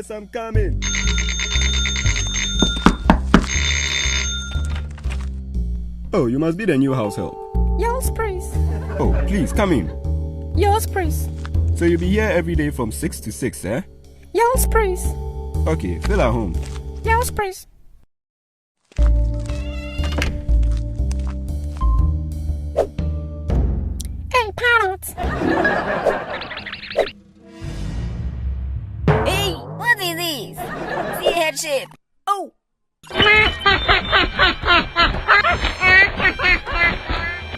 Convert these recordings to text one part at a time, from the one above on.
Yes, I'm coming. Oh, you must be the new house help. Yes, please. Oh, please, come in. Yes, please. So you'll be here every day from 6 to 6, eh? Yes, please. Okay, feel at home. Yes, please. Hey, parrot. Hey, what is this? See headship. Oh!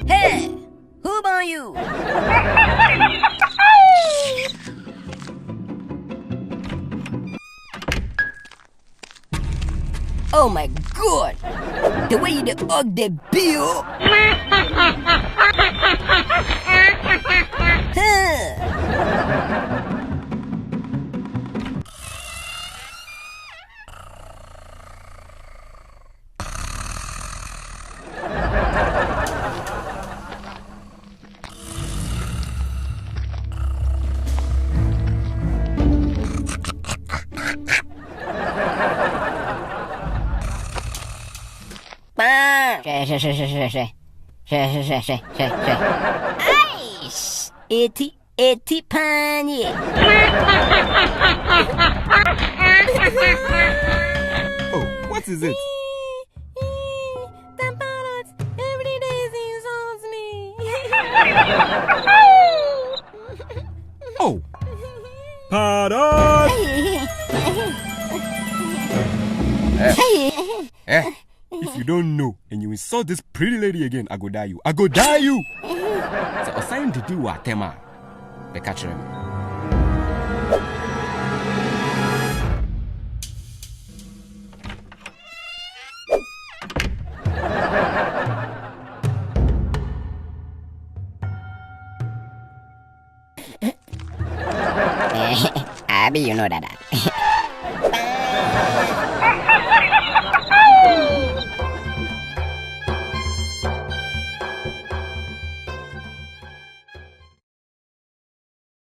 Hey! Who born you? Oh my god! The way you hug the bill! Aish! Eti panie! Oh, what is it? That parrot every day insults me. Oh! Parrot! If you don't know and you insult this pretty lady again, I go die you. I go die you! So, assign to do what, Tema? The catcher. Abi, you know that.